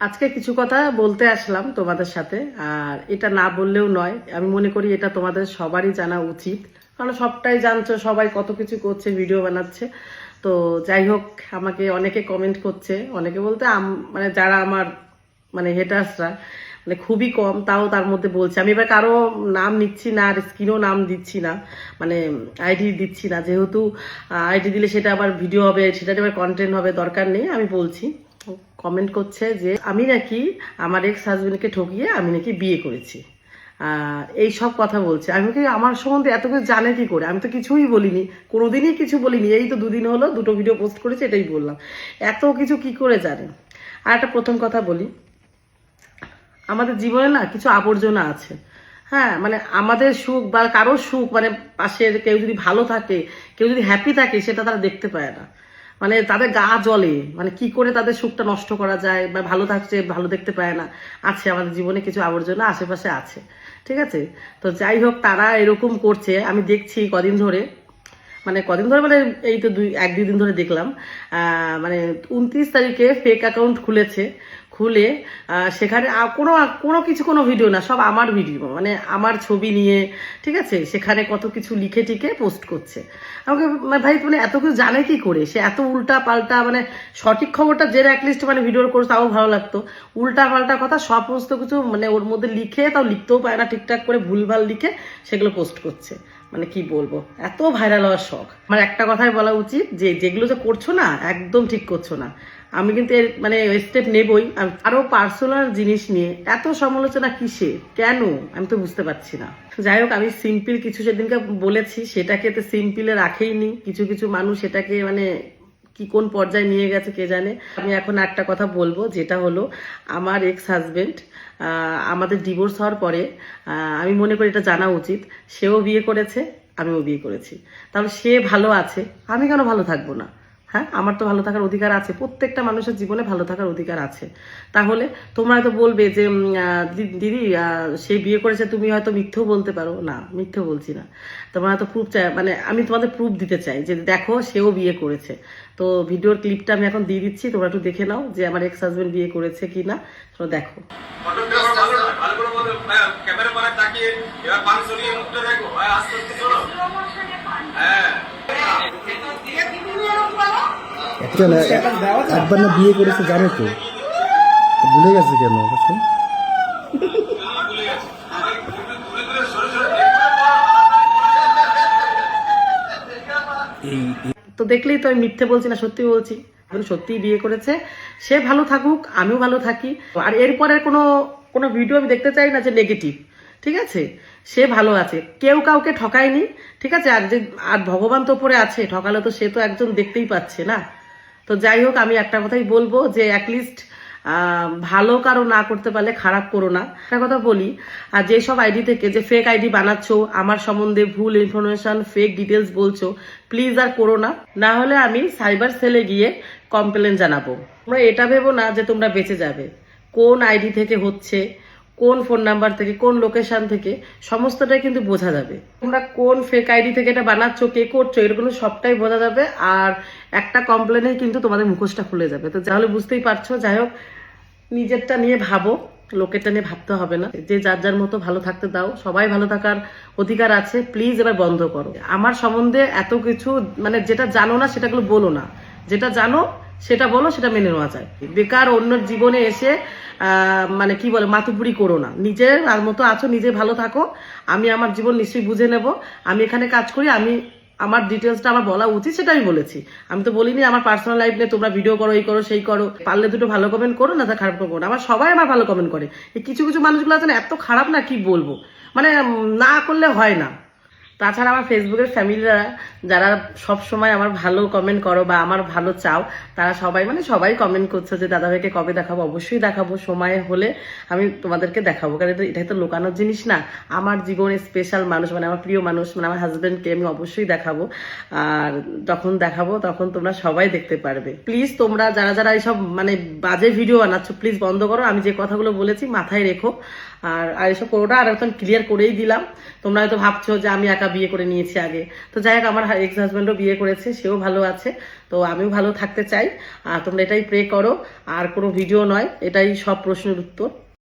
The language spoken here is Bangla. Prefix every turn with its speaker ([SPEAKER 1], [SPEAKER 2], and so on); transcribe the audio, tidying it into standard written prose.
[SPEAKER 1] আজকে কিছু কথা বলতে আসলাম তোমাদের সাথে। আর এটা না বললেও নয়, আমি মনে করি এটা তোমাদের সবারই জানা উচিত, কারণ সবটাই জানছো, সবাই কত কিছু করছে, ভিডিও বানাচ্ছে। তো যাই হোক, আমাকে অনেকে কমেন্ট করছে, অনেকে বলতে মানে যারা আমার মানে হেটার্সরা মানে খুবই কম, তাও তার মধ্যে বলছে। আমি এবার কারো নাম নিচ্ছি না, আর স্ক্রিনও নাম দিচ্ছি না, মানে আইডি দিচ্ছি না, যেহেতু আইডি দিলে সেটা আবার ভিডিও হবে, সেটা আবার কন্টেন্ট হবে, দরকার নেই। আমি বলছি, কমেন্ট করছে যে আমি নাকি আমার এক্স হাজবেন্ডকে ঠকিয়ে আমি নাকি বিয়ে করেছি, এই সব কথা বলছে। আমি কি আমার সম্বন্ধে এত কিছু জানে কি করে? আমি তো কিছুই বলিনি, কোনোদিনই কিছু বলিনি। এই তো দুদিন হলো দুটো ভিডিও পোস্ট করেছি, এটাই বললাম। এত কিছু কি করে জানে? আর একটা প্রথম কথা বলি, আমাদের জীবনে না কিছু আবর্জনা আছে। হ্যাঁ, মানে আমাদের সুখ বা কারোর সুখ, মানে পাশের কেউ যদি ভালো থাকে, কেউ যদি হ্যাপি থাকে, সেটা তারা দেখতে পায় না। মানে তাদের গা জ্বলে, মানে কি করে তাদের সুখটা নষ্ট করা যায়, বা ভালো থাকছে ভালো দেখতে পায় না। আছে আমাদের জীবনে কিছু আবর্জনা আশেপাশে আছে, ঠিক আছে? তো যাই হোক, তারা এরকম করছে, আমি দেখছি কদিন ধরে। মানে কদিন ধরে মানে এই তো এক দুই দিন ধরে দেখলাম, মানে 29 তারিখে ফেক অ্যাকাউন্ট খুলেছে, খুলে সেখানে কোনো কোনো কিছু, কোনো ভিডিও না, সব আমার ভিডিও, মানে আমার ছবি নিয়ে, ঠিক আছে? সেখানে কত কিছু লিখে টিকে পোস্ট করছে। আমাকে মানে ভাই, মানে এত কিছু জানে কি করে? সে এত উল্টা পাল্টা, মানে সঠিক খবরটা জেনে অ্যাটলিস্ট মানে ভিডিও করে তাও ভালো লাগতো। উল্টা পাল্টা কথা সমস্ত কিছু মানে ওর মধ্যে লিখে, তাও লিখতেও পারে না ঠিকঠাক করে, ভুলভাল লিখে সেগুলো পোস্ট করছে। মানে কি বলবো, এত ভাইরাল হওয়ার শখ। আমার একটা কথাই বলা উচিত, যে যেগুলো যে করছো না, একদম ঠিক করছো না। আমি কিন্তু এর মানে স্টেপ নেবই। আরো পার্সোনাল জিনিস নিয়ে এত সমালোচনা কিসে, কেন, আমি তো বুঝতে পারছি না। যাই হোক, আমি সিম্পল কিছু সেদিনকে বলেছি, সেটাকে তো সিম্পলে রাখেইনি। কিছু কিছু মানুষ সেটাকে মানে কি কোন পর্যায়ে নিয়ে গেছে কে জানে। আমি এখন একটা কথা বলবো, যেটা হলো আমার এক্স হাজবেন্ড আমাদের ডিভোর্স হওয়ার পরে, আমি মনে করি এটা জানা উচিত, সেও বিয়ে করেছে, আমিও বিয়ে করেছি। তাহলে সে ভালো আছে, আমি কেন ভালো থাকবো না? হ্যাঁ, আমার তো ভালো থাকার অধিকার আছে, প্রত্যেকটা মানুষের জীবনে ভালো থাকার অধিকার আছে। তাহলে তোমরা হয়তো বলবে যে দিদি সে বিয়ে করেছে, তুমি হয়তো মিথ্যেও বলতে পারো। না, মিথ্যেও বলছি না। তোমরা হয়তো প্রুফ চাই, মানে আমি তোমাদের প্রুফ দিতে চাই যে দেখো সেও বিয়ে করেছে। তো ভিডিওর ক্লিপটা আমি এখন দিয়ে দিচ্ছি, তোমরা একটু দেখে নাও যে আমার এক্স হাজবেন্ড বিয়ে করেছে কিনা। তো দেখো।
[SPEAKER 2] একবার না বিয়ে করেছে, জানো তো, ভুলে গেছে কেন?
[SPEAKER 1] তো দেখলেই তো আমি মিথ্যে বলছি না, সত্যি বলছি। সত্যিই বিয়ে করেছে, সে ভালো থাকুক, আমিও ভালো থাকি। আর এরপরের কোনো কোনো ভিডিও আমি দেখতে চাই না যে নেগেটিভ, ঠিক আছে? সে ভালো আছে, কেউ কাউকে ঠকায়নি, ঠিক আছে? আর ভগবান তো উপরে আছে, ঠকালে তো সে তো একজন দেখতেই পাচ্ছে না। তো যাই হোক, আমি একটা কথাই বলবো যে অ্যাটলিস্ট ভালো কারো না করতে পারলে খারাপ করো না। একটা কথা বলি, আর যেসব আইডি থেকে যে ফেক আইডি বানাচ্ছো, আমার সম্বন্ধে ভুল ইনফরমেশন, ফেক ডিটেলস বলছো, প্লিজ আর করো না। না হলে আমি সাইবার সেলে গিয়ে কমপ্লেন জানাবো। তোমরা এটা ভেবো না যে তোমরা বেঁচে যাবে। কোন আইডি থেকে হচ্ছে, কোন ফোন নাম্বার থেকে, কোন লোকেশন থেকে, সমস্তটাই কিন্তু বোঝা যাবে। তোমরা কোন ফেক আইডি থেকে এটা বানাচ্ছ, কে করছো, এরকম সবটাই বোঝা যাবে। আর একটা কমপ্লেনে কিন্তু তোমাদের মুখোশটা খুলে যাবে। তো তাহলে বুঝতেই পারছো। যাই হোক, নিজেরটা নিয়ে ভাবো, লোকেরটা নিয়ে ভাবতে হবে না। যে যার যার মতো ভালো থাকতে দাও, সবাই ভালো থাকার অধিকার আছে। প্লিজ এবার বন্ধ করো। আমার সম্বন্ধে এত কিছু মানে যেটা জানো না সেটাগুলো বলো না, যেটা জানো সেটা বলো, সেটা মেনে নেওয়া যায়। বেকার অন্যের জীবনে এসে মানে কি বলে মাতুপুরি করো না। নিজের আর মতো আছো, নিজে ভালো থাকো। আমি আমার জীবন নিশ্চয়ই বুঝে নেব। আমি এখানে কাজ করি, আমি আমার ডিটেলসটা আমার বলা উচিত সেটা আমি বলেছি। আমি তো বলিনি আমার পার্সোনাল লাইফ নিয়ে তোমরা ভিডিও করো, এই করো, সেই করো। পারলে দুটো ভালো কমেন্ট করো, না তা খারাপ করবো না। আমার সবাই আমার ভালো কমেন্ট করে। এই কিছু কিছু মানুষগুলো আছে না, এত খারাপ না কি বলবো, মানে না করলে হয় না। তাছাড়া আমার ফেসবুকের ফ্যামিলিরা যারা সব সময় আমার ভালো কমেন্ট করো বা আমার ভালো চাও, তারা সবাই মানে সবাই কমেন্ট করছো যে দাদাভাইকে কবে দেখাবো। অবশ্যই দেখাবো, সময় হলে আমি তোমাদেরকে দেখাবো। কারণ এটা তো লুকানোর জিনিস না। আমার জীবনে স্পেশাল মানুষ, মানে আমার প্রিয় মানুষ, মানে আমার হাজবেন্ডকে আমি অবশ্যই দেখাবো। আর যখন দেখাবো তখন তোমরা সবাই দেখতে পারবে। প্লিজ তোমরা যারা যারা এইসব মানে বাজে ভিডিও বানাচ্ছ, প্লিজ বন্ধ করো। আমি যে কথাগুলো বলেছি মাথায় রেখো। আর এসব করোটা আর একদম ক্লিয়ার করেই দিলাম। তোমরা হয়তো ভাবছো যে আমি একা একা বিয়ে করে নিয়েছি আগে। তো যাই হোক, আমার এক্স হাজব্যান্ডও বিয়ে করেছে, সেও ভালো আছে, তো আমিও ভালো থাকতে চাই। আর তোমরা এটাই প্রে করো, আর কোনো ভিডিও নয়, এটাই সব প্রশ্নের উত্তর।